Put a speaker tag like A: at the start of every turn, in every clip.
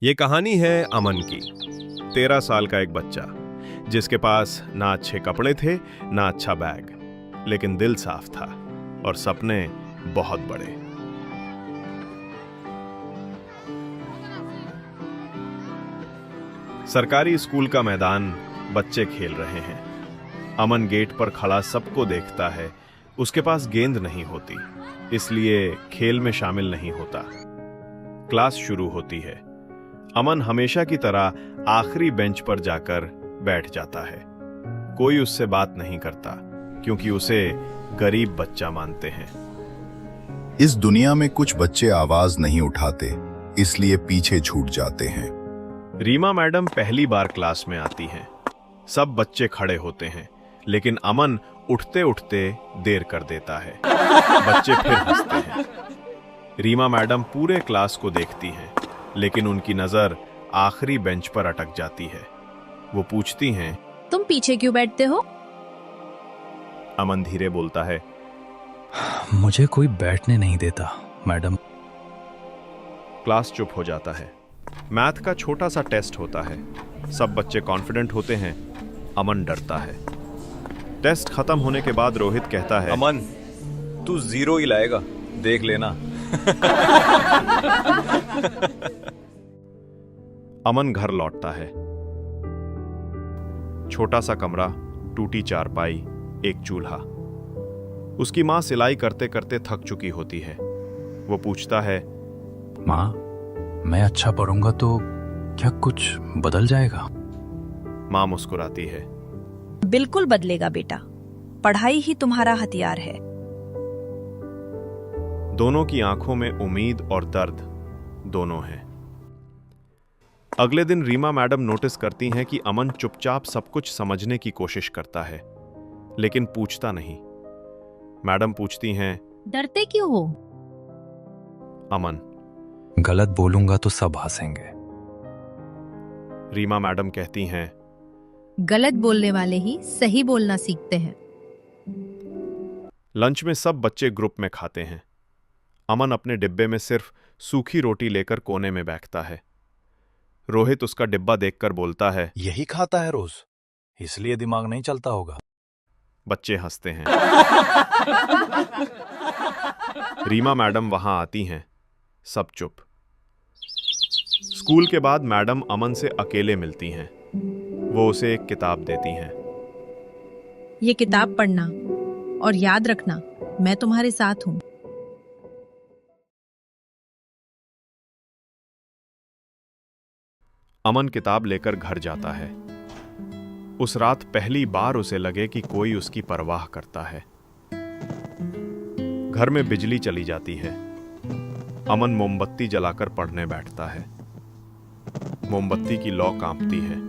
A: ये कहानी है अमन की। 13 साल का एक बच्चा जिसके पास ना अच्छे कपड़े थे ना अच्छा बैग, लेकिन दिल साफ था और सपने बहुत बड़े। सरकारी स्कूल का मैदान, बच्चे खेल रहे हैं। अमन गेट पर खड़ा सबको देखता है। उसके पास गेंद नहीं होती, इसलिए खेल में शामिल नहीं होता। क्लास शुरू होती है। अमन हमेशा की तरह आखिरी बेंच पर जाकर बैठ जाता है। कोई उससे बात नहीं करता क्योंकि उसे गरीब बच्चा मानते हैं।
B: इस दुनिया में कुछ बच्चे आवाज नहीं उठाते, इसलिए पीछे छूट जाते हैं।
A: रीमा मैडम पहली बार क्लास में आती हैं। सब बच्चे खड़े होते हैं, लेकिन अमन उठते उठते देर कर देता है। बच्चे फिर हंसते हैं। रीमा मैडम पूरे क्लास को देखती हैं, लेकिन उनकी नजर आखिरी बेंच पर अटक जाती है। वो पूछती हैं,
C: तुम पीछे क्यों बैठते हो?
A: अमन धीरे बोलता है,
D: मुझे कोई बैठने नहीं देता मैडम।
A: क्लास चुप हो जाता है। मैथ का छोटा सा टेस्ट होता है। सब बच्चे कॉन्फिडेंट होते हैं। अमन डरता है। टेस्ट खत्म होने के बाद रोहित कहता है,
E: अमन, तू 0 ही लाएगा, देख लेना।
A: अमन घर लौटता है। छोटा सा कमरा, टूटी चारपाई, एक चूल्हा। उसकी मां सिलाई करते करते थक चुकी होती है। वो पूछता है,
D: माँ, मैं अच्छा पढ़ूंगा तो क्या कुछ बदल जाएगा?
A: मां मुस्कुराती है।
C: बिल्कुल बदलेगा बेटा, पढ़ाई ही तुम्हारा हथियार है।
A: दोनों की आंखों में उम्मीद और दर्द दोनों हैं। अगले दिन रीमा मैडम नोटिस करती हैं कि अमन चुपचाप सब कुछ समझने की कोशिश करता है, लेकिन पूछता नहीं। मैडम पूछती हैं,
C: डरते क्यों हो?
A: अमन,
D: गलत बोलूंगा तो सब हंसेंगे।
A: रीमा मैडम कहती हैं,
C: गलत बोलने वाले ही सही बोलना सीखते हैं।
A: लंच में सब बच्चे ग्रुप में खाते हैं। अमन अपने डिब्बे में सिर्फ सूखी रोटी लेकर कोने में बैठता है। रोहित उसका डिब्बा देखकर बोलता है,
D: यही खाता है रोज, इसलिए दिमाग नहीं चलता होगा।
A: बच्चे हंसते हैं। रीमा मैडम वहां आती हैं। सब चुप। स्कूल के बाद मैडम अमन से अकेले मिलती हैं। वो उसे एक किताब देती हैं।
C: ये किताब पढ़ना और याद रखना, मैं तुम्हारे साथ हूँ।
A: अमन किताब लेकर घर जाता है। उस रात पहली बार उसे लगे कि कोई उसकी परवाह करता है। घर में बिजली चली जाती है। अमन मोमबत्ती जलाकर पढ़ने बैठता है। मोमबत्ती की लौ कांपती है,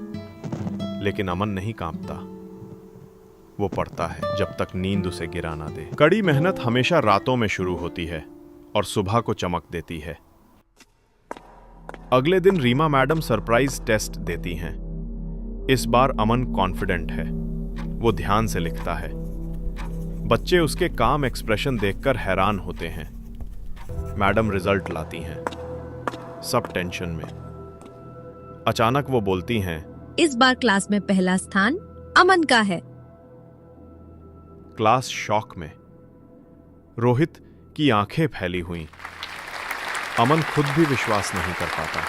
A: लेकिन अमन नहीं कांपता। वो पढ़ता है जब तक नींद उसे गिरा ना दे। कड़ी मेहनत हमेशा रातों में शुरू होती है और सुबह को चमक देती है। अगले दिन रीमा मैडम सरप्राइज टेस्ट देती हैं। इस बार अमन कॉन्फिडेंट है। वो ध्यान से लिखता है। बच्चे उसके काम एक्सप्रेशन देखकर हैरान होते हैं। मैडम रिजल्ट लाती हैं। सब टेंशन में। अचानक वो बोलती हैं,
C: इस बार क्लास में पहला स्थान अमन का है।
A: क्लास शॉक में। रोहित की आंखें फैली हुई। अमन खुद भी विश्वास नहीं कर पाता।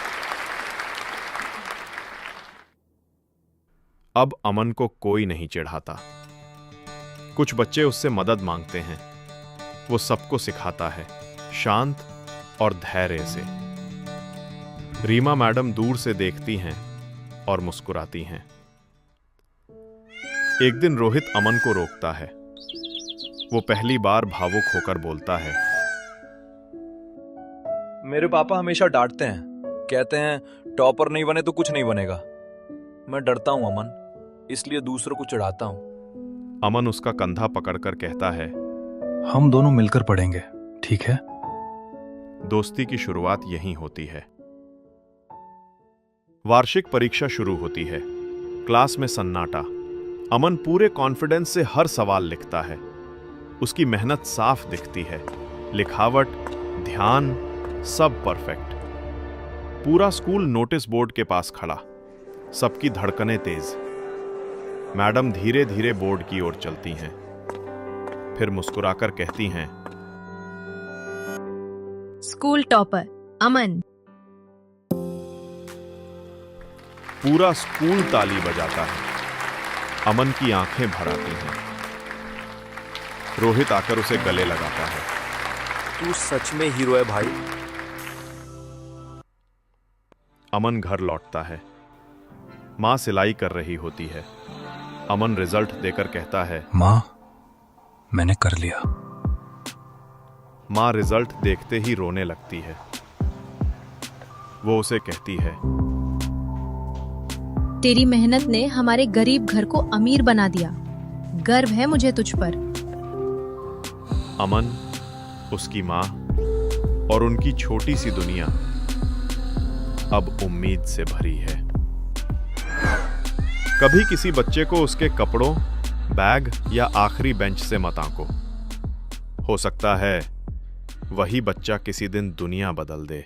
A: अब अमन को कोई नहीं चिढ़ाता। कुछ बच्चे उससे मदद मांगते हैं। वो सबको सिखाता है, शांत और धैर्य से। रीमा मैडम दूर से देखती हैं और मुस्कुराती हैं। एक दिन रोहित अमन को रोकता है। वो पहली बार भावुक होकर बोलता है,
E: मेरे पापा हमेशा डांटते हैं, कहते हैं टॉपर नहीं बने तो कुछ नहीं बनेगा। मैं डरता हूं अमन, इसलिए दूसरों को चिढ़ाता हूं।
A: अमन उसका कंधा पकड़कर कहता है,
D: हम दोनों मिलकर पढ़ेंगे, ठीक है?
A: दोस्ती की शुरुआत यहीं होती है। वार्षिक परीक्षा शुरू होती है। क्लास में सन्नाटा। अमन पूरे कॉन्फिडेंस से हर सवाल लिखता है। उसकी मेहनत साफ दिखती है। लिखावट, ध्यान, सब परफेक्ट। पूरा स्कूल नोटिस बोर्ड के पास खड़ा, सबकी धड़कनें तेज। मैडम धीरे धीरे बोर्ड की ओर चलती हैं, फिर मुस्कुराकर कहती हैं,
C: स्कूल टॉपर अमन।
A: पूरा स्कूल ताली बजाता है। अमन की आंखें भर आती हैं। रोहित आकर उसे गले लगाता है।
E: तू सच में हीरो है भाई।
A: अमन घर लौटता है। मां सिलाई कर रही होती है। अमन रिजल्ट देकर कहता है,
D: माँ, मैंने कर लिया।
A: मां रिजल्ट देखते ही रोने लगती है। वो उसे कहती है,
C: तेरी मेहनत ने हमारे गरीब घर को अमीर बना दिया। गर्व है मुझे तुझ पर।
A: अमन, उसकी मां और उनकी छोटी सी दुनिया अब उम्मीद से भरी है। कभी किसी बच्चे को उसके कपड़ों, बैग या आखिरी बेंच से मत आंको। हो सकता है वही बच्चा किसी दिन दुनिया बदल दे।